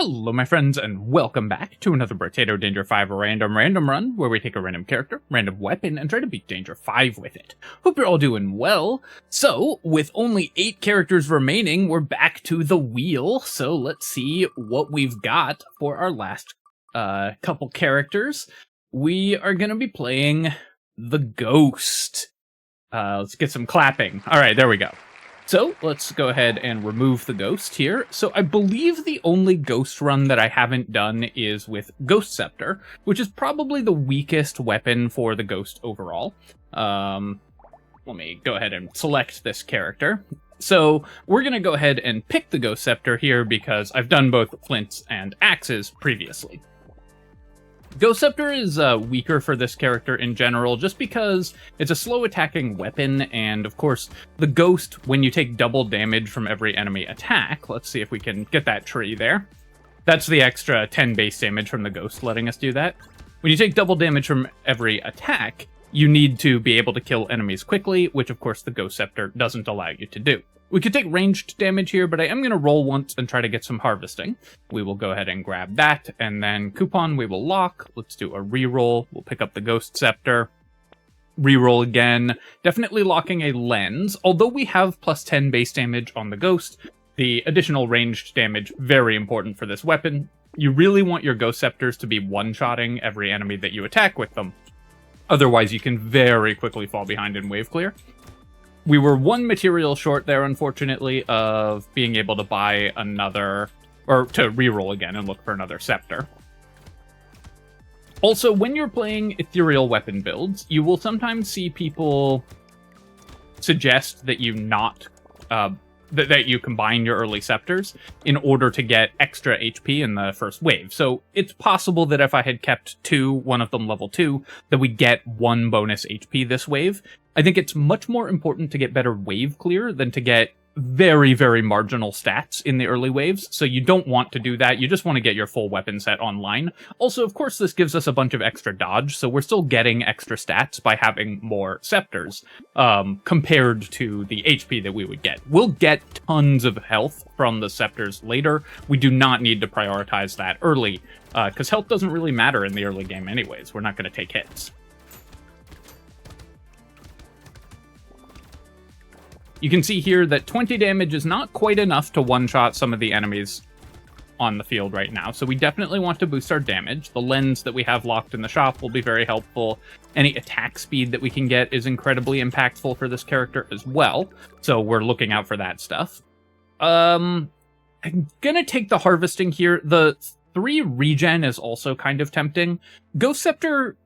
Hello my friends, and welcome back to another Brotato Danger 5 random run, where we take a random character, random weapon, and try to beat Danger 5 with it. Hope you're all doing well. So, with only 8 characters remaining, we're back to the wheel, so let's see what we've got for our last couple characters. We are gonna be playing the Ghost. Let's get some clapping. Alright, there we go. So, let's go ahead and remove the Ghost here. So, I believe the only Ghost run that I haven't done is with Ghost Scepter, which is probably the weakest weapon for the Ghost overall. Let me go ahead and select this character. So, we're going to go ahead and pick the Ghost Scepter here because I've done both flints and axes previously. Ghost Scepter is weaker for this character in general, just because it's a slow attacking weapon, and of course, the Ghost, when you take double damage from every enemy attack, let's see if we can get that tree there. That's the extra 10 base damage from the Ghost letting us do that. When you take double damage from every attack, you need to be able to kill enemies quickly, which of course the Ghost Scepter doesn't allow you to do. We could take ranged damage here, but I am going to roll once and try to get some harvesting. We will go ahead and grab that, and then coupon we will lock. Let's do a reroll. We'll pick up the Ghost Scepter. Reroll again. Definitely locking a lens. Although we have plus 10 base damage on the Ghost, the additional ranged damage, very important for this weapon. You really want your Ghost Scepters to be one-shotting every enemy that you attack with them. Otherwise, you can very quickly fall behind in wave clear. We were one material short there, unfortunately, of being able to buy another, or to reroll again and look for another Scepter. Also, when you're playing ethereal weapon builds, you will sometimes see people suggest that you not, that you combine your early Scepters in order to get extra HP in the first wave. So it's possible that if I had kept 2, one of them level 2, that we get 1 bonus HP this wave. I think it's much more important to get better wave clear than to get very, very marginal stats in the early waves, so you don't want to do that. You just want to get your full weapon set online. Also, of course, this gives us a bunch of extra dodge, so we're still getting extra stats by having more Scepters, compared to the HP that we would get. We'll get tons of health from the Scepters later. We do not need to prioritize that early, because health doesn't really matter in the early game anyways. We're not going to take hits. You can see here that 20 damage is not quite enough to one-shot some of the enemies on the field right now, so we definitely want to boost our damage. The lens that we have locked in the shop will be very helpful. Any attack speed that we can get is incredibly impactful for this character as well, so we're looking out for that stuff. I'm gonna take the harvesting here. The 3 regen is also kind of tempting. Ghost Scepter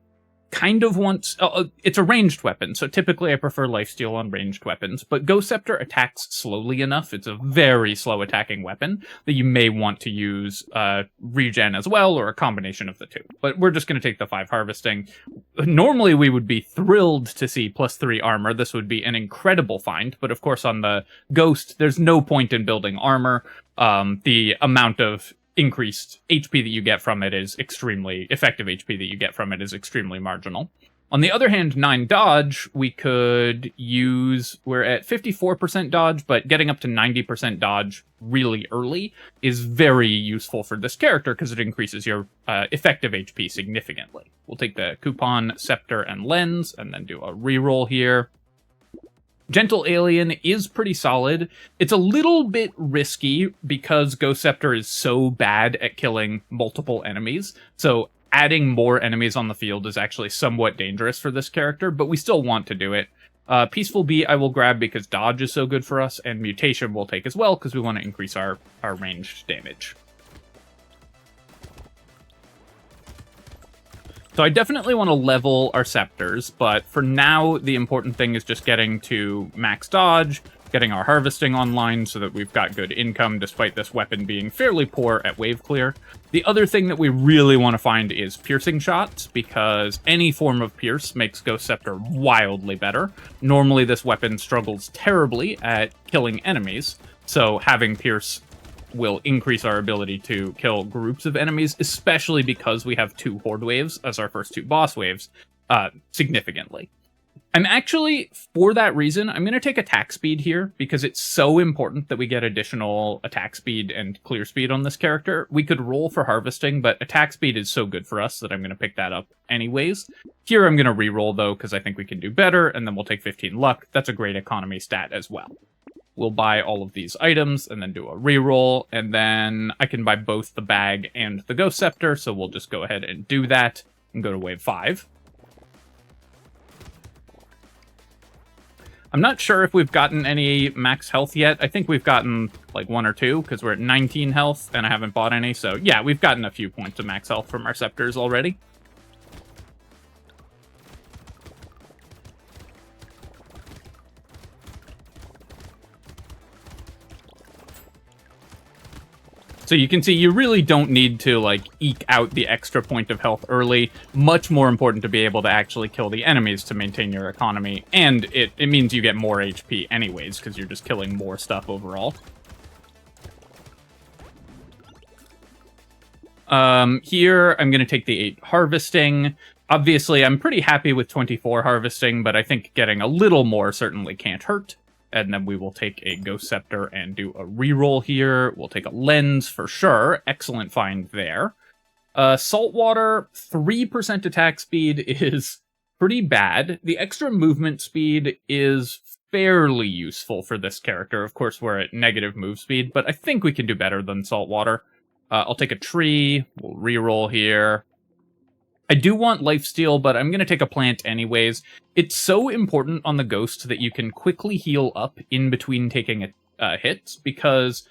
kind of wants... it's a ranged weapon, so typically I prefer lifesteal on ranged weapons, but Ghost Scepter attacks slowly enough. It's a very slow attacking weapon that you may want to use regen as well, or a combination of the two. But we're just going to take the 5 harvesting. Normally we would be thrilled to see plus 3 armor. This would be an incredible find, but of course on the Ghost, there's no point in building armor. The amount of increased HP that you get from it is extremely... effective HP that you get from it is extremely marginal. On the other hand, 9 dodge, we could use... we're at 54% dodge, but getting up to 90% dodge really early is very useful for this character because it increases your effective HP significantly. We'll take the coupon, Scepter, and lens, and then do a reroll here. Gentle Alien is pretty solid. It's a little bit risky because Ghost Scepter is so bad at killing multiple enemies, so adding more enemies on the field is actually somewhat dangerous for this character, but we still want to do it. Peaceful Bee I will grab because dodge is so good for us, and Mutation we'll take as well because we want to increase our ranged damage. So I definitely want to level our Scepters, but for now, the important thing is just getting to max dodge, getting our harvesting online so that we've got good income despite this weapon being fairly poor at wave clear. The other thing that we really want to find is piercing shots, because any form of pierce makes Ghost Scepter wildly better. Normally this weapon struggles terribly at killing enemies, so having pierce will increase our ability to kill groups of enemies, especially because we have 2 horde waves as our first 2 boss waves, significantly. I'm actually, for that reason, I'm going to take attack speed here, because it's so important that we get additional attack speed and clear speed on this character. We could roll for harvesting, but attack speed is so good for us that I'm going to pick that up anyways. Here I'm going to reroll, though, because I think we can do better, and then we'll take 15 luck. That's a great economy stat as well. We'll buy all of these items, and then do a reroll, and then I can buy both the bag and the Ghost Scepter, so we'll just go ahead and do that, and go to wave 5. I'm not sure if we've gotten any max health yet. I think we've gotten like 1 or 2 because we're at 19 health and I haven't bought any. So yeah, we've gotten a few points of max health from our Scepters already. So you can see you really don't need to like eke out the extra point of health early. Much more important to be able to actually kill the enemies to maintain your economy. And it means you get more HP anyways, because you're just killing more stuff overall. Here, I'm going to take the 8 harvesting. Obviously, I'm pretty happy with 24 harvesting, but I think getting a little more certainly can't hurt. And then we will take a Ghost Scepter and do a reroll here. We'll take a lens for sure. Excellent find there. Saltwater, 3% attack speed is pretty bad. The extra movement speed is fairly useful for this character. Of course, we're at negative move speed, but I think we can do better than Saltwater. I'll take a tree. We'll reroll here. I do want lifesteal, but I'm going to take a plant anyways. It's so important on the Ghost that you can quickly heal up in between taking hits, because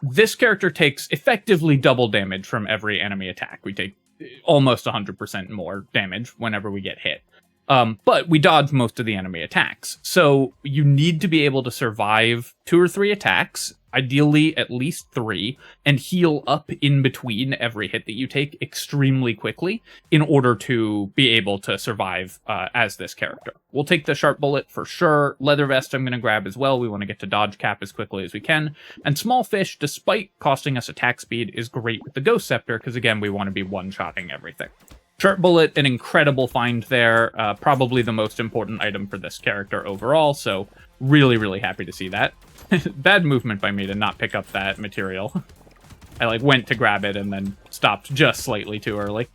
this character takes effectively double damage from every enemy attack. We take almost 100% more damage whenever we get hit. But we dodge most of the enemy attacks. So you need to be able to survive 2 or 3 attacks, ideally at least 3, and heal up in between every hit that you take extremely quickly in order to be able to survive as this character. We'll take the Sharp Bullet for sure. Leather Vest I'm going to grab as well. We want to get to dodge cap as quickly as we can. And Small Fish, despite costing us attack speed, is great with the Ghost Scepter, because again, we want to be one-shotting everything. Sharp Bullet, an incredible find there. Probably the most important item for this character overall, so really, really happy to see that. Bad movement by me to not pick up that material. I like went to grab it and then stopped just slightly too early.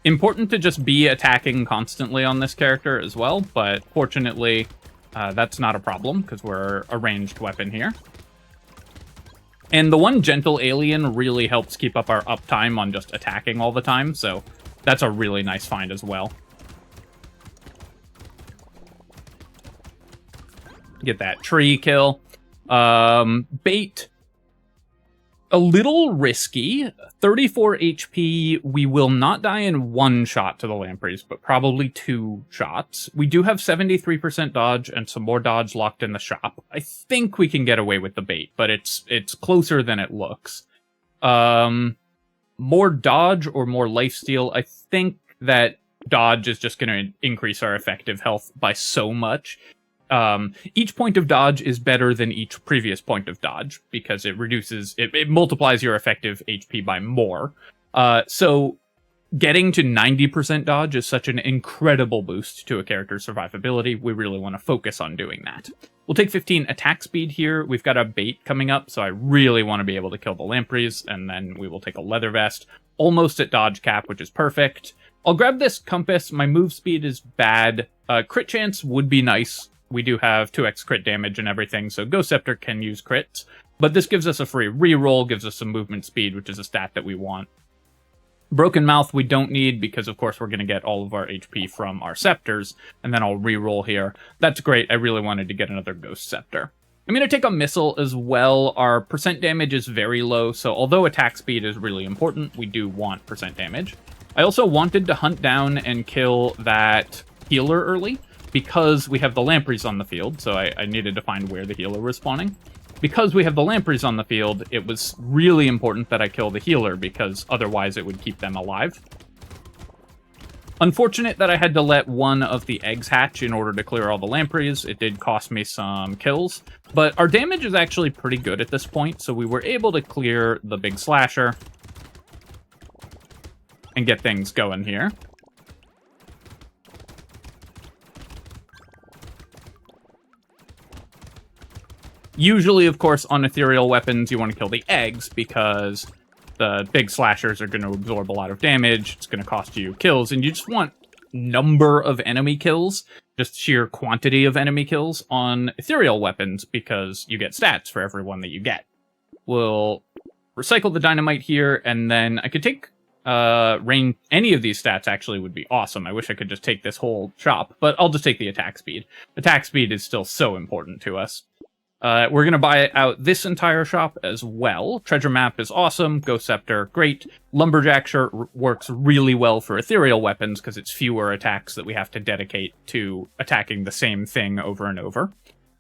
Important to just be attacking constantly on this character as well, but fortunately that's not a problem because we're a ranged weapon here. And the one Gentle Alien really helps keep up our uptime on just attacking all the time, so that's a really nice find as well. Get that tree kill. Bait. A little risky. 34 HP. We will not die in 1 shot to the lampreys, but probably 2 shots. We do have 73% dodge and some more dodge locked in the shop. I think we can get away with the bait, but it's closer than it looks. More dodge or more lifesteal. I think that dodge is just going to increase our effective health by so much. Each point of dodge is better than each previous point of dodge because it reduces, it multiplies your effective HP by more. So getting to 90% dodge is such an incredible boost to a character's survivability. We really want to focus on doing that. We'll take 15 attack speed here. We've got a bait coming up, so I really want to be able to kill the lampreys, and then we will take a leather vest, almost at dodge cap, which is perfect. I'll grab this compass. My move speed is bad. Crit chance would be nice. We do have 2x crit damage and everything, so Ghost Scepter can use crits. But this gives us a free reroll, gives us some movement speed, which is a stat that we want. Broken Mouth we don't need, because of course we're going to get all of our HP from our Scepters, and then I'll reroll here. That's great, I really wanted to get another Ghost Scepter. I'm going to take a Missile as well. Our percent damage is very low, so although attack speed is really important, we do want percent damage. I also wanted to hunt down and kill that healer early, because we have the lampreys on the field, so I needed to find where the healer was spawning. Because we have the lampreys on the field, it was really important that I kill the healer, because otherwise it would keep them alive. Unfortunate that I had to let one of the eggs hatch in order to clear all the lampreys. It did cost me some kills, but our damage is actually pretty good at this point, so we were able to clear the big slasher. and get things going here. Usually, of course, on ethereal weapons, you want to kill the eggs because the big slashers are going to absorb a lot of damage. It's going to cost you kills, and you just want number of enemy kills, just sheer quantity of enemy kills on ethereal weapons because you get stats for every one that you get. We'll recycle the dynamite here, and then I could take rain. Any of these stats actually would be awesome. I wish I could just take this whole shop, but I'll just take the attack speed. Attack speed is still so important to us. We're going to buy out this entire shop as well. Treasure map is awesome. Ghost Scepter, great. Lumberjack shirt works really well for ethereal weapons because it's fewer attacks that we have to dedicate to attacking the same thing over and over.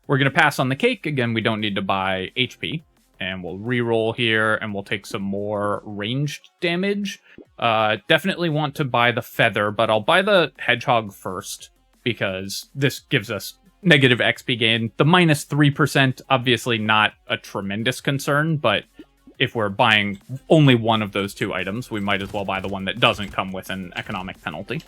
We're going to pass on the cake. Again, we don't need to buy HP. And we'll reroll here, and we'll take some more ranged damage. Definitely want to buy the feather, but I'll buy the hedgehog first because this gives us negative XP gain. The minus 3%, obviously not a tremendous concern, but if we're buying only one of those two items, we might as well buy the one that doesn't come with an economic penalty.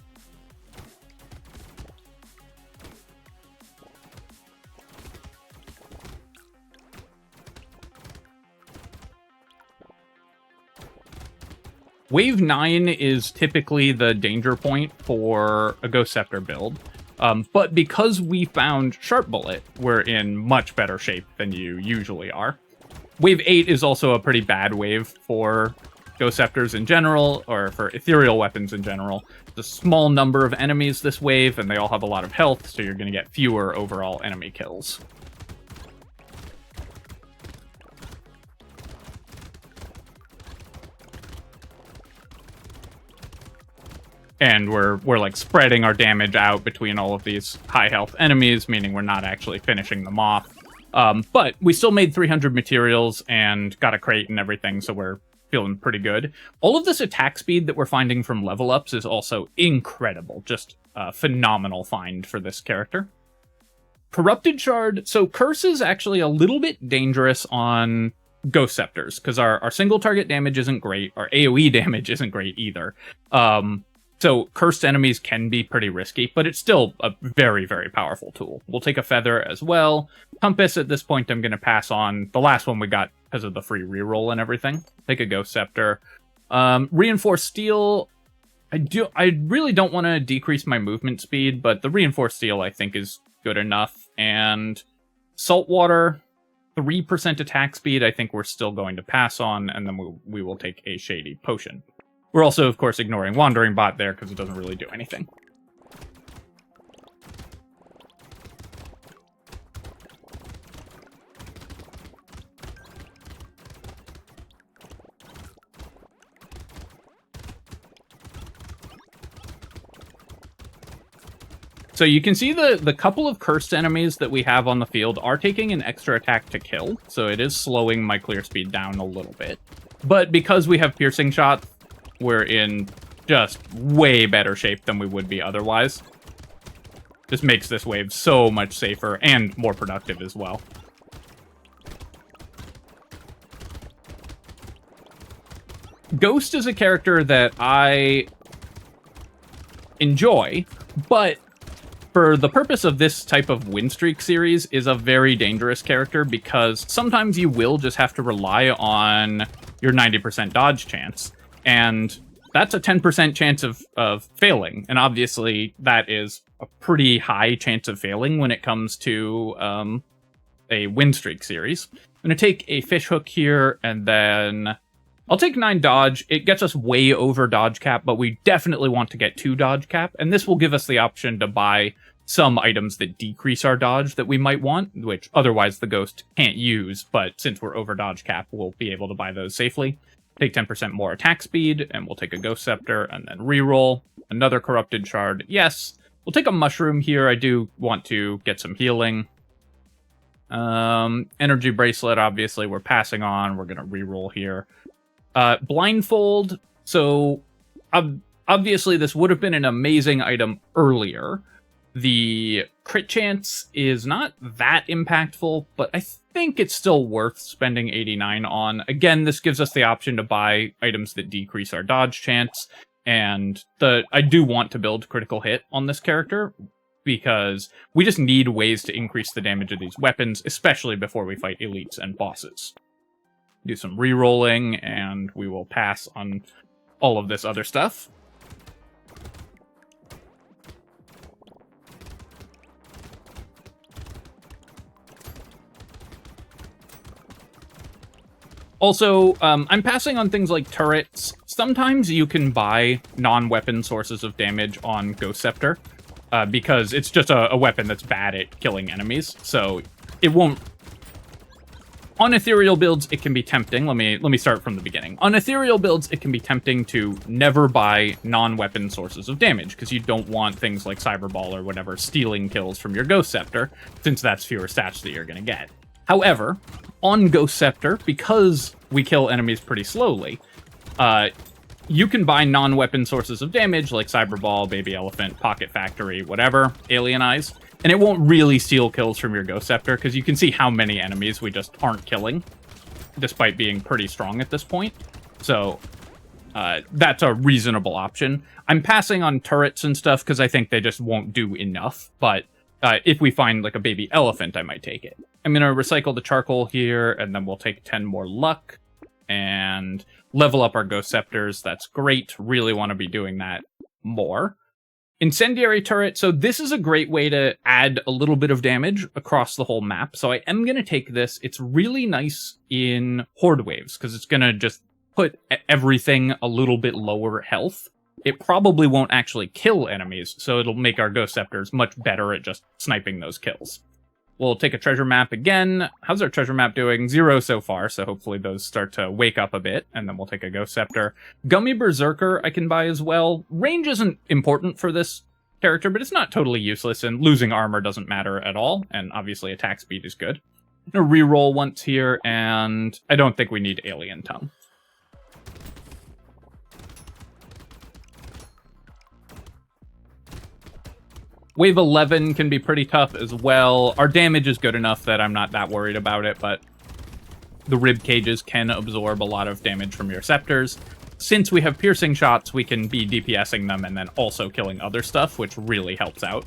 Wave 9 is typically the danger point for a Ghost Scepter build. But because we found Sharp Bullet, we're in much better shape than you usually are. Wave 8 is also a pretty bad wave for Ghost Scepters in general, or for ethereal weapons in general. There's a small number of enemies this wave, and they all have a lot of health, so you're going to get fewer overall enemy kills. And we're like spreading our damage out between all of these high health enemies, meaning we're not actually finishing them off. But we still made 300 materials and got a crate and everything, so we're feeling pretty good. All of this attack speed that we're finding from level ups is also incredible. Just a phenomenal find for this character. Corrupted Shard. So Curse is actually a little bit dangerous on Ghost Scepters, because our single target damage isn't great. Our AoE damage isn't great either. So cursed enemies can be pretty risky, but it's still a very, very powerful tool. We'll take a feather as well. Compass, at this point, I'm going to pass on. The last one we got because of the free reroll and everything. Take a Ghost Scepter. Reinforced Steel. I really don't want to decrease my movement speed, but the Reinforced Steel, I think, is good enough. And Saltwater, 3% attack speed, I think we're still going to pass on, and then we will take a Shady Potion. We're also, of course, ignoring Wandering Bot there because it doesn't really do anything. So you can see the couple of cursed enemies that we have on the field are taking an extra attack to kill, so it is slowing my clear speed down a little bit. But because we have Piercing Shot, we're in just way better shape than we would be otherwise. This makes this wave so much safer and more productive as well. Ghost is a character that I enjoy, but for the purpose of this type of win streak series, is a very dangerous character because sometimes you will just have to rely on your 90% dodge chance. And that's a 10% chance of failing. And obviously, that is a pretty high chance of failing when it comes to a win streak series. I'm going to take a fish hook here, and then I'll take 9 dodge. It gets us way over dodge cap, but we definitely want to get 2 dodge cap. And this will give us the option to buy some items that decrease our dodge that we might want, which otherwise the ghost can't use. But since we're over dodge cap, we'll be able to buy those safely. Take 10% more attack speed, and we'll take a Ghost Scepter, and then reroll. Another Corrupted Shard, yes. We'll take a Mushroom here. I do want to get some healing. Energy Bracelet, obviously, we're passing on. We're going to reroll here. Blindfold, so obviously this would have been an amazing item earlier. The crit chance is not that impactful, but I think it's still worth spending 89 on. Again, this gives us the option to buy items that decrease our dodge chance. And I do want to build critical hit on this character, because we just need ways to increase the damage of these weapons, especially before we fight elites and bosses. Do some re-rolling, and we will pass on all of this other stuff. Also, I'm passing on things like turrets. Sometimes you can buy non-weapon sources of damage on Ghost Scepter, because it's just a weapon that's bad at killing enemies, so it won't... On ethereal builds, it can be tempting. Let me start from the beginning. On ethereal builds, it can be tempting to never buy non-weapon sources of damage, because you don't want things like Cyberball or whatever stealing kills from your Ghost Scepter, since that's fewer stats that you're going to get. However, on Ghost Scepter, because we kill enemies pretty slowly, you can buy non-weapon sources of damage like Cyberball, Baby Elephant, Pocket Factory, whatever, Alien Eyes, and it won't really steal kills from your Ghost Scepter, because you can see how many enemies we just aren't killing, despite being pretty strong at this point. So that's a reasonable option. I'm passing on turrets and stuff because I think they just won't do enough, but if we find like a Baby Elephant, I might take it. I'm going to recycle the charcoal here, and then we'll take 10 more luck, and level up our Ghost Scepters. That's great. Really want to be doing that more. Incendiary turret. So this is a great way to add a little bit of damage across the whole map. So I am going to take this. It's really nice in horde waves, because it's going to just put everything a little bit lower health. It probably won't actually kill enemies, so it'll make our Ghost Scepters much better at just sniping those kills. We'll take a treasure map again. How's our treasure map doing? 0 so far, so hopefully those start to wake up a bit, and then we'll take a Ghost Scepter. Gummy Berserker I can buy as well. Range isn't important for this character, but it's not totally useless, and losing armor doesn't matter at all, and obviously attack speed is good. I'm gonna reroll once here, and I don't think we need Alien Tongue. Wave 11 can be pretty tough as well. Our damage is good enough that I'm not that worried about it, but the rib cages can absorb a lot of damage from your scepters. Since we have piercing shots, we can be DPSing them and then also killing other stuff, which really helps out.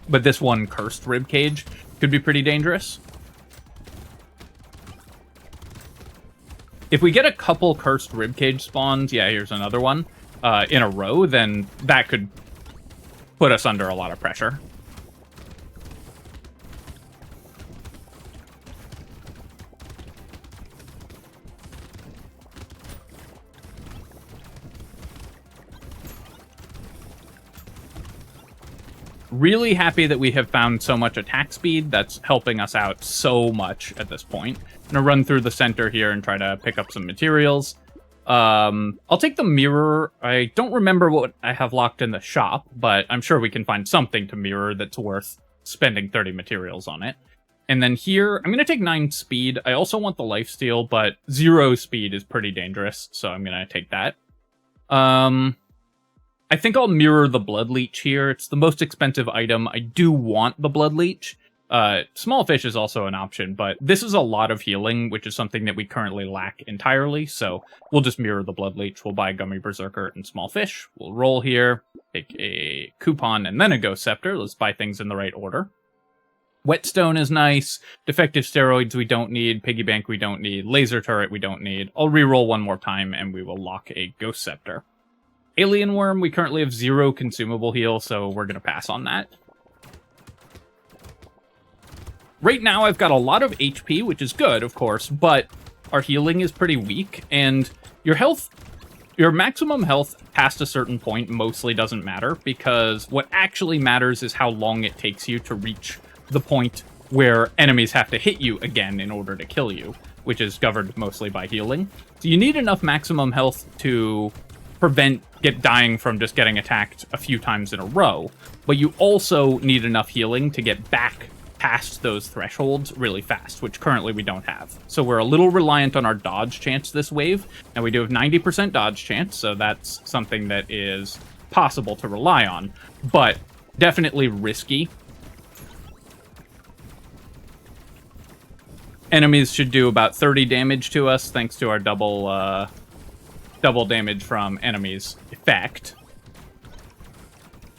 But this one cursed rib cage could be pretty dangerous. If we get a couple cursed rib cage spawns, yeah, here's another one, in a row, then that could put us under a lot of pressure. Really happy that we have found so much attack speed. That's helping us out so much at this point. I'm gonna run through the center here and try to pick up some materials. I'll take the mirror. I don't remember what I have locked in the shop, but I'm sure we can find something to mirror that's worth spending 30 materials on it. And then here, I'm going to take 9 speed. I also want the lifesteal, but 0 speed is pretty dangerous, so I'm going to take that. I think I'll mirror the Blood Leech here. It's the most expensive item. I do want the Blood Leech. Small fish is also an option, but this is a lot of healing, which is something that we currently lack entirely, so we'll just mirror the Blood Leech. We'll buy Gummy Berserker and Small Fish. We'll roll here, take a coupon, and then a Ghost Scepter. Let's buy things in the right order. Whetstone is nice. Defective Steroids we don't need. Piggy Bank we don't need. Laser Turret we don't need. I'll reroll one more time, and we will lock a Ghost Scepter. Alien Worm, we currently have 0 consumable heal, so we're going to pass on that. Right now, I've got a lot of HP, which is good, of course, but our healing is pretty weak, and your maximum health past a certain point mostly doesn't matter, because what actually matters is how long it takes you to reach the point where enemies have to hit you again in order to kill you, which is governed mostly by healing. So you need enough maximum health to prevent dying from just getting attacked a few times in a row, but you also need enough healing to get back past those thresholds really fast, which currently we don't have. So we're a little reliant on our dodge chance this wave, and we do have 90% dodge chance, so that's something that is possible to rely on, but definitely risky. Enemies should do about 30 damage to us, thanks to our double double damage from enemies effect.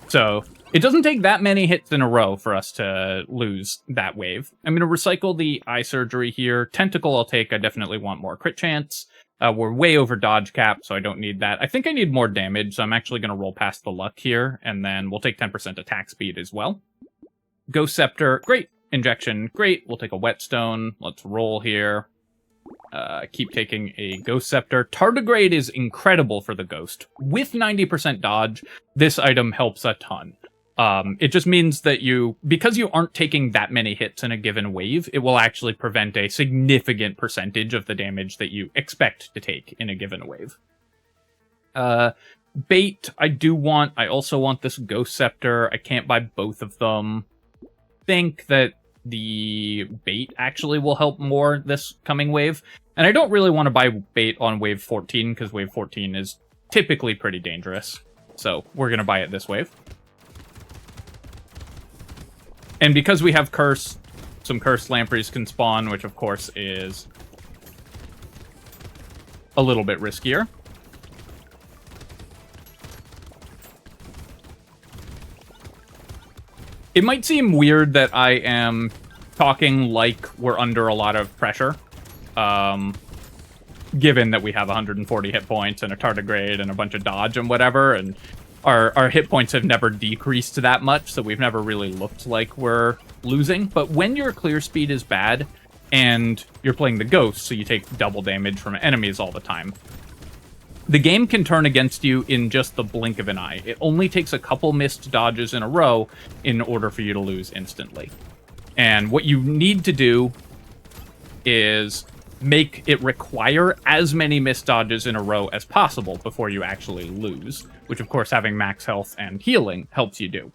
So it doesn't take that many hits in a row for us to lose that wave. I'm going to recycle the eye surgery here. Tentacle I'll take. I definitely want more crit chance. We're way over dodge cap, so I don't need that. I think I need more damage, so I'm actually going to roll past the luck here, and then we'll take 10% attack speed as well. Ghost Scepter, great. Injection, great. We'll take a Whetstone. Let's roll here. Keep taking a Ghost Scepter. Tardigrade is incredible for the Ghost. With 90% dodge, this item helps a ton. It just means that because you aren't taking that many hits in a given wave, it will actually prevent a significant percentage of the damage that you expect to take in a given wave. Bait, I also want this Ghost Scepter. I can't buy both of them. Think that the bait actually will help more this coming wave. And I don't really want to buy bait on wave 14, because wave 14 is typically pretty dangerous. So we're going to buy it this wave. And because we have Curse, some Cursed Lampreys can spawn, which of course is a little bit riskier. It might seem weird that I am talking like we're under a lot of pressure, given that we have 140 hit points and a tardigrade and a bunch of dodge and whatever, and our hit points have never decreased that much, so we've never really looked like we're losing. But when your clear speed is bad and you're playing the Ghost, so you take double damage from enemies all the time, the game can turn against you in just the blink of an eye. It only takes a couple missed dodges in a row in order for you to lose instantly. And what you need to do is make it require as many missed dodges in a row as possible before you actually lose, which of course having max health and healing helps you do.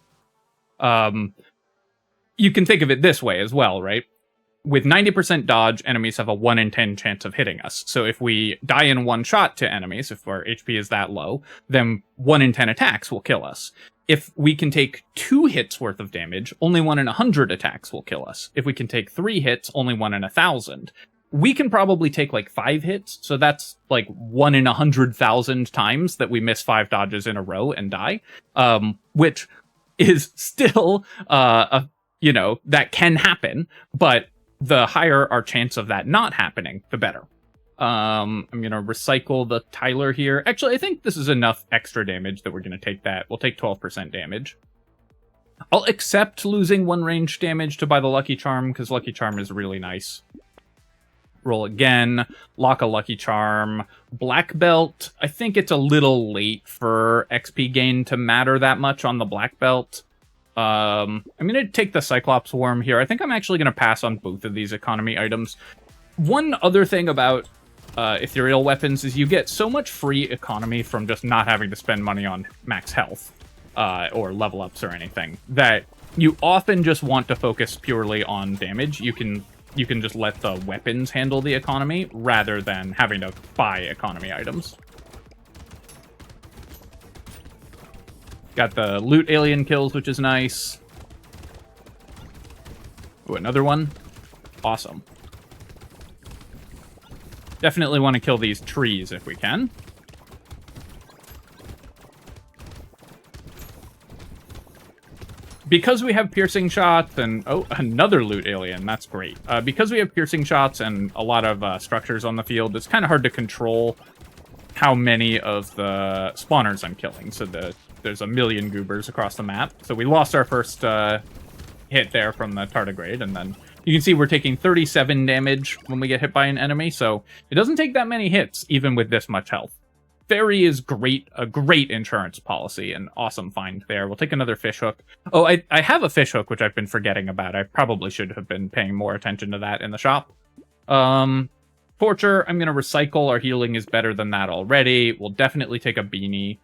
You can think of it this way as well, right? With 90% dodge, enemies have a 1 in 10 chance of hitting us. So if we die in one shot to enemies, if our HP is that low, then 1 in 10 attacks will kill us. If we can take 2 hits worth of damage, only 1 in 100 attacks will kill us. If we can take 3 hits, only 1 in 1,000. We can probably take like 5 hits, so that's like 1 in 100,000 times that we miss 5 dodges in a row and die, which is still, that can happen, but the higher our chance of that not happening, the better. I'm going to recycle the Tyler here. Actually, I think this is enough extra damage that we're going to take that. We'll take 12% damage. I'll accept losing 1 range damage to buy the Lucky Charm, because Lucky Charm is really nice. Roll again, lock a Lucky Charm. Black Belt, I think it's a little late for XP gain to matter that much on the Black Belt. I'm going to take the Cyclops Worm here. I think I'm actually going to pass on both of these economy items. One other thing about ethereal weapons is you get so much free economy from just not having to spend money on max health or level ups or anything, that you often just want to focus purely on damage. You can just let the weapons handle the economy rather than having to buy economy items. Got the loot alien kills, which is nice. Ooh, another one. Awesome. Definitely want to kill these trees if we can. Because we have piercing shots and... Oh, another loot alien. That's great. Because we have piercing shots and a lot of structures on the field, it's kind of hard to control how many of the spawners I'm killing. So there's a million goobers across the map. So we lost our first hit there from the tardigrade, and then you can see we're taking 37 damage when we get hit by an enemy, so it doesn't take that many hits, even with this much health. Fairy is great, a great insurance policy, an awesome find there. We'll take another fishhook. Oh, I have a fishhook, which I've been forgetting about. I probably should have been paying more attention to that in the shop. Torture, I'm going to recycle. Our healing is better than that already. We'll definitely take a beanie.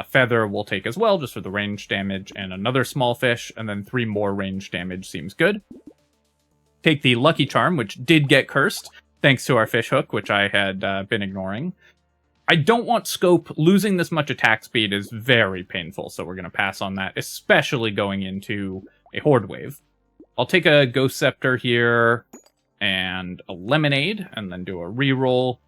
Feather we'll take as well, just for the range damage, and another small fish, and then 3 more range damage seems good. Take the Lucky Charm, which did get cursed, thanks to our fishhook, which I had been ignoring. I don't want scope. Losing this much attack speed is very painful, so we're going to pass on that, especially going into a horde wave. I'll take a Ghost Scepter here, and a Lemonade, and then do a reroll.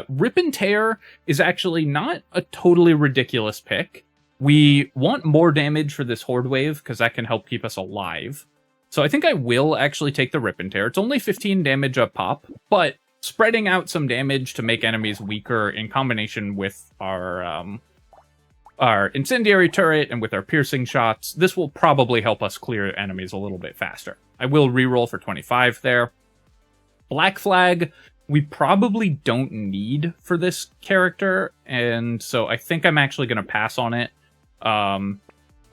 Rip and Tear is actually not a totally ridiculous pick. We want more damage for this Horde wave, because that can help keep us alive. So I think I will actually take the Rip and Tear. It's only 15 damage a pop, but spreading out some damage to make enemies weaker in combination with our incendiary turret and with our piercing shots, this will probably help us clear enemies a little bit faster. I will reroll for 25 there. Black Flag, we probably don't need for this character, and so I think I'm actually going to pass on it.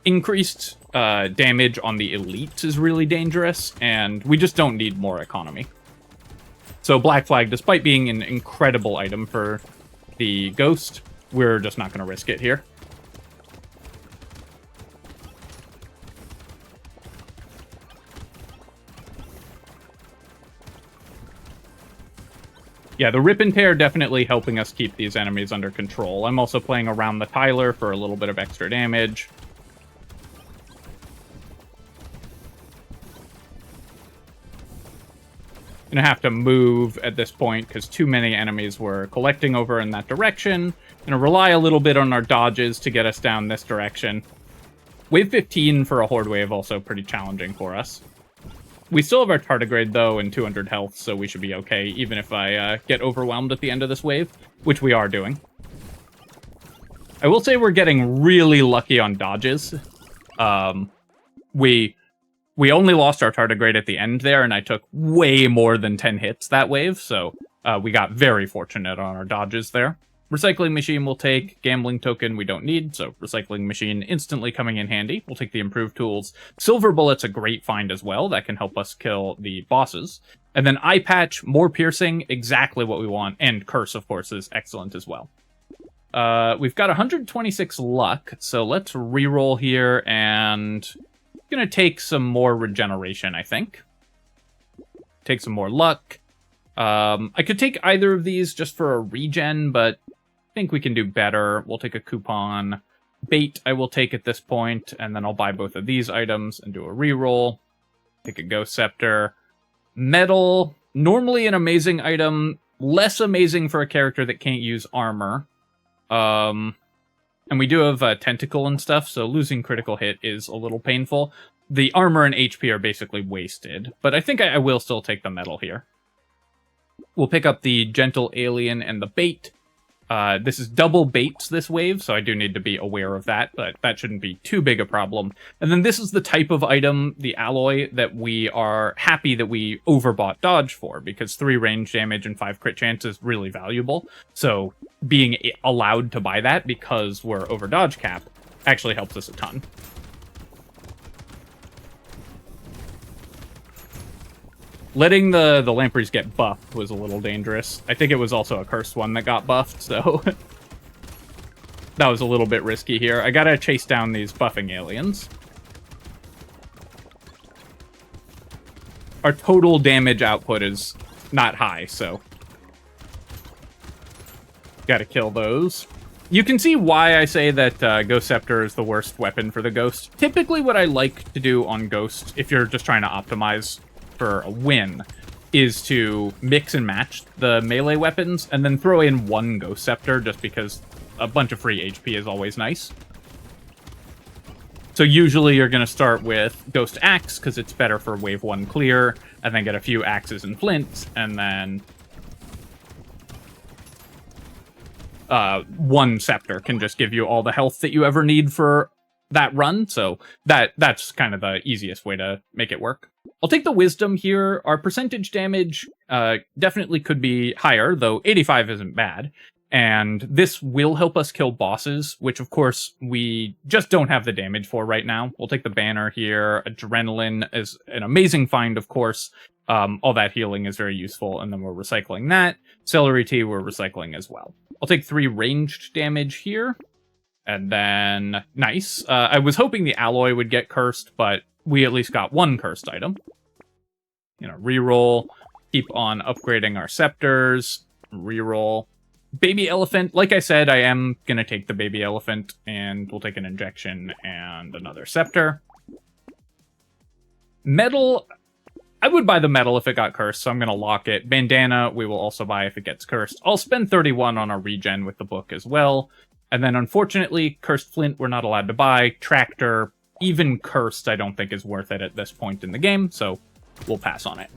Increased damage on the elite is really dangerous, and we just don't need more economy. So Black Flag, despite being an incredible item for the Ghost, we're just not going to risk it here. Yeah, the Rip and Tear definitely helping us keep these enemies under control. I'm also playing around the Tyler for a little bit of extra damage. Gonna have to move at this point because too many enemies were collecting over in that direction. Gonna rely a little bit on our dodges to get us down this direction. Wave 15 for a Horde wave also pretty challenging for us. We still have our tardigrade, though, and 200 health, so we should be okay, even if I get overwhelmed at the end of this wave, which we are doing. I will say we're getting really lucky on dodges. We only lost our tardigrade at the end there, and I took way more than 10 hits that wave, so we got very fortunate on our dodges there. Recycling Machine we'll take. Gambling Token we don't need, so Recycling Machine instantly coming in handy. We'll take the Improved Tools. Silver Bullet's a great find as well. That can help us kill the bosses. And then Eye Patch, more piercing, exactly what we want. And Curse, of course, is excellent as well. We've got 126 luck, so let's reroll here, and gonna take some more regeneration, I think. Take some more luck. I could take either of these just for a regen, but I think we can do better. We'll take a coupon. Bait I will take at this point, and then I'll buy both of these items and do a reroll. Take a Ghost Scepter. Metal, normally an amazing item, less amazing for a character that can't use armor. And we do have Tentacle and stuff, so losing critical hit is a little painful. The armor and HP are basically wasted, but I think I will still take the metal here. We'll pick up the Gentle Alien and the Bait. This is double baits this wave, so I do need to be aware of that, but that shouldn't be too big a problem. And then this is the type of item, the alloy, that we are happy that we overbought dodge for, because 3 range damage and 5 crit chance is really valuable. So being allowed to buy that because we're over dodge cap actually helps us a ton. Letting the Lampreys get buffed was a little dangerous. I think it was also a cursed one that got buffed, so that was a little bit risky here. I gotta chase down these buffing aliens. Our total damage output is not high, so gotta kill those. You can see why I say that Ghost Scepter is the worst weapon for the Ghost. Typically what I like to do on Ghost, if you're just trying to optimize for a win, is to mix and match the melee weapons and then throw in one Ghost Scepter just because a bunch of free HP is always nice. So usually you're going to start with Ghost Axe because it's better for wave 1 clear, and then get a few axes and flints, and then one Scepter can just give you all the health that you ever need for that run, so that's kind of the easiest way to make it work. I'll take the Wisdom here. Our percentage damage definitely could be higher, though 85 isn't bad. And this will help us kill bosses, which of course we just don't have the damage for right now. We'll take the Banner here. Adrenaline is an amazing find, of course. All that healing is very useful, and then we're recycling that. Celery Tea we're recycling as well. I'll take 3 ranged damage here. And then, nice. I was hoping the alloy would get cursed, but we at least got 1 cursed item. You know, reroll. Keep on upgrading our scepters. Reroll. Baby elephant. Like I said, I am going to take the baby elephant, and we'll take an injection and another scepter. Metal. I would buy the metal if it got cursed, so I'm going to lock it. Bandana, we will also buy if it gets cursed. I'll spend 31 on a regen with the book as well. And then, unfortunately, cursed flint we're not allowed to buy. Tractor, even cursed, I don't think is worth it at this point in the game, so we'll pass on it.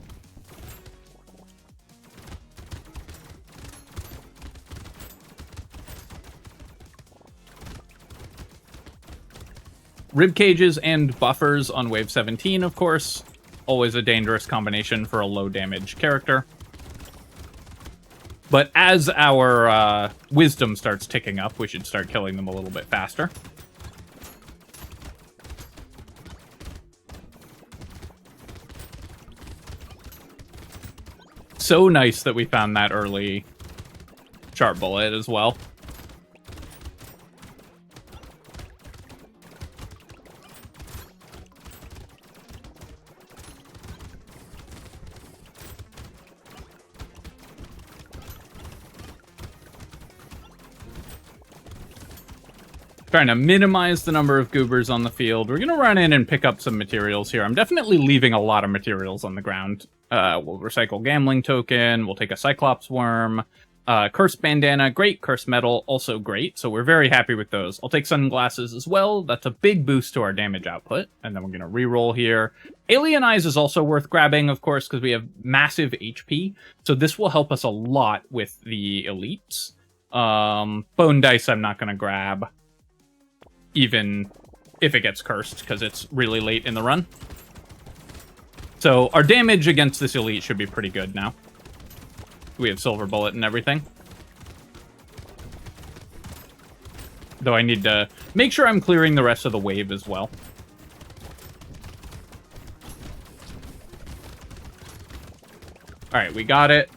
Rib cages and buffers on wave 17, of course. Always a dangerous combination for a low damage character. But as our wisdom starts ticking up, we should start killing them a little bit faster. So nice that we found that early sharp bullet as well. Trying to minimize the number of goobers on the field. We're going to run in and pick up some materials here. I'm definitely leaving a lot of materials on the ground. We'll recycle gambling token. We'll take a Cyclops worm. Curse bandana, great. Curse metal, also great. So we're very happy with those. I'll take sunglasses as well. That's a big boost to our damage output. And then we're going to reroll here. Alien Eyes is also worth grabbing, of course, because we have massive HP. So this will help us a lot with the elites. Bone dice I'm not going to grab, even if it gets cursed, because it's really late in the run. So our damage against this elite should be pretty good now. We have silver bullet and everything. Though I need to make sure I'm clearing the rest of the wave as well. Alright, we got it.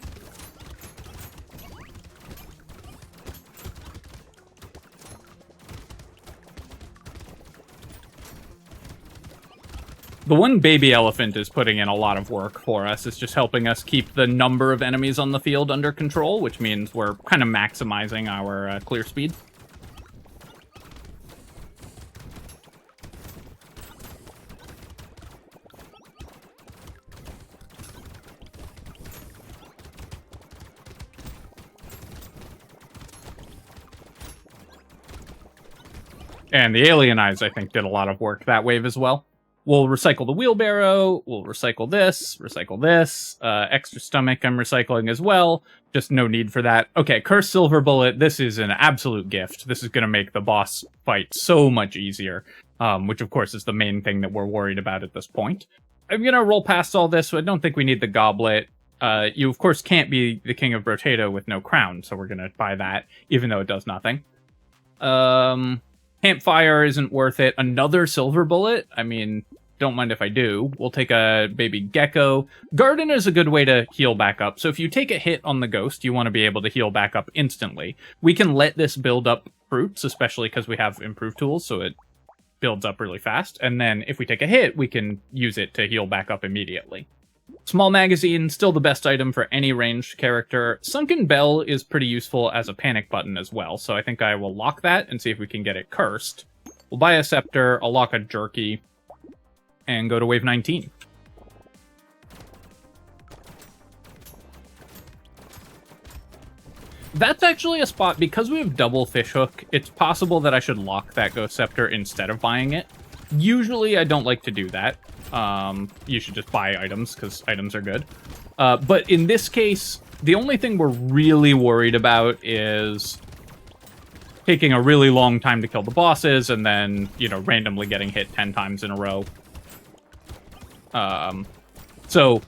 The one baby elephant is putting in a lot of work for us. It's just helping us keep the number of enemies on the field under control, which means we're kind of maximizing our clear speed. And the Alien Eyes, I think, did a lot of work that wave as well. We'll recycle the wheelbarrow, we'll recycle this, extra stomach I'm recycling as well, just no need for that. Okay, Cursed Silver Bullet, this is an absolute gift. This is going to make the boss fight so much easier, which of course is the main thing that we're worried about at this point. I'm going to roll past all this, so I don't think we need the goblet. You of course can't be the King of Brotato with no crown, so we're going to buy that, even though it does nothing. Campfire isn't worth it. Another silver bullet? I mean, don't mind if I do. We'll take a baby gecko. Garden is a good way to heal back up. So if you take a hit on the ghost, you want to be able to heal back up instantly. We can let this build up fruits, especially because we have improved tools, so it builds up really fast. And then if we take a hit, we can use it to heal back up immediately. Small magazine, still the best item for any ranged character. Sunken Bell is pretty useful as a panic button as well, so I think I will lock that and see if we can get it cursed. We'll buy a Scepter, I'll lock a Jerky, and go to wave 19. That's actually a spot, because we have double fishhook, it's possible that I should lock that Ghost Scepter instead of buying it. Usually I don't like to do that. You should just buy items, because items are good. But in this case, the only thing we're really worried about is taking a really long time to kill the bosses, and then, you know, randomly getting hit 10 times in a row. So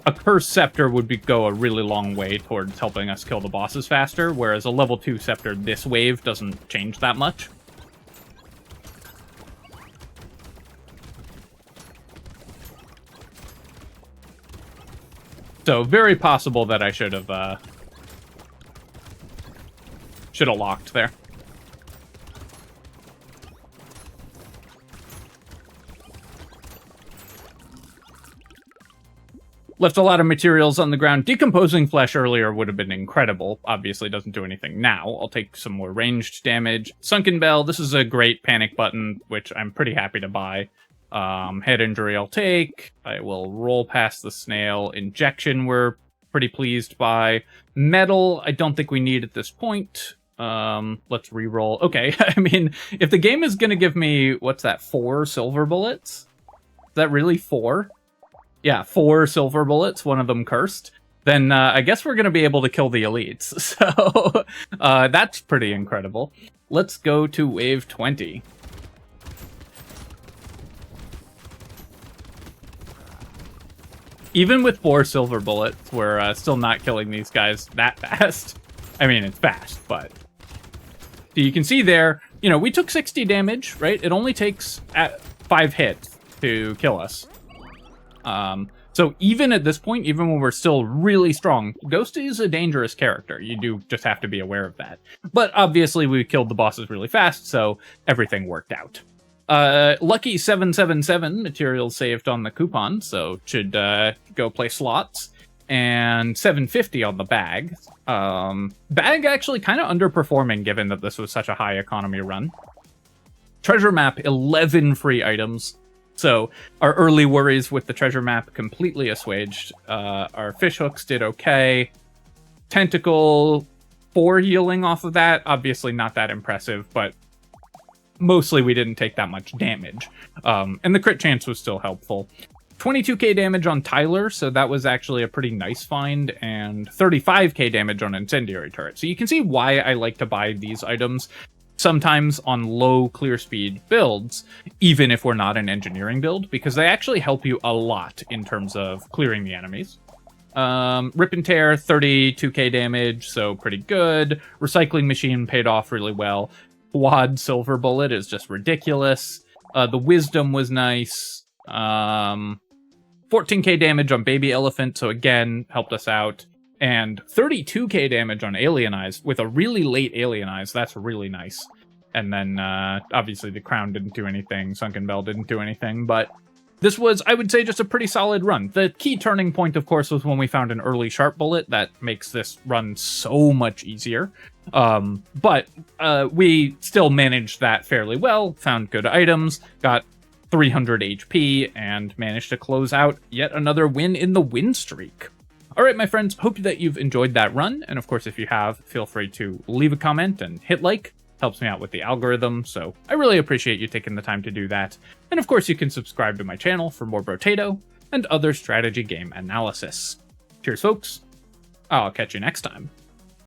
a Cursed Scepter would go a really long way towards helping us kill the bosses faster, whereas a level 2 Scepter this wave doesn't change that much. So very possible that I should have locked there. Left a lot of materials on the ground. Decomposing flesh earlier would have been incredible. Obviously doesn't do anything now. I'll take some more ranged damage. Sunken Bell, this is a great panic button, which I'm pretty happy to buy. Head injury I'll take. I will roll past the snail. Injection we're pretty pleased by. Metal, I don't think we need at this point. Let's re-roll. Okay, I mean, if the game is gonna give me, what's that, 4 silver bullets? Is that really 4? Yeah, 4 silver bullets, one of them cursed. Then I guess we're gonna be able to kill the elites. So that's pretty incredible. Let's go to wave 20. Even with 4 silver bullets, we're still not killing these guys that fast. I mean, it's fast, but... So you can see there, you know, we took 60 damage, right? It only takes 5 hits to kill us. So even at this point, even when we're still really strong, Ghost is a dangerous character. You do just have to be aware of that. But obviously we killed the bosses really fast, so everything worked out. Lucky 777 materials saved on the coupon, so should go play slots. And 750 on the bag. Bag actually kind of underperforming given that this was such a high economy run. Treasure map, 11 free items. So our early worries with the treasure map completely assuaged. Our fish hooks did okay. Tentacle, 4 healing off of that. Obviously not that impressive, but mostly we didn't take that much damage. And the crit chance was still helpful. 22k damage on Tyler, so that was actually a pretty nice find, and 35k damage on Incendiary Turret. So you can see why I like to buy these items sometimes on low clear speed builds, even if we're not an engineering build, because they actually help you a lot in terms of clearing the enemies. Rip and Tear, 32k damage, so pretty good. Recycling Machine paid off really well. Quad Silver Bullet is just ridiculous. The Wisdom was nice. 14k damage on Baby Elephant, so again, helped us out. And 32k damage on Alienize, with a really late Alienize, that's really nice. And then, obviously the Crown didn't do anything, Sunken Bell didn't do anything, but this was, I would say, just a pretty solid run. The key turning point, of course, was when we found an early Sharp Bullet that makes this run so much easier. But we still managed that fairly well, found good items, got 300 HP, and managed to close out yet another win in the win streak. Alright, my friends, hope that you've enjoyed that run, and of course, if you have, feel free to leave a comment and hit like. Helps me out with the algorithm, so I really appreciate you taking the time to do that. And of course, you can subscribe to my channel for more Brotato and other strategy game analysis. Cheers, folks. I'll catch you next time.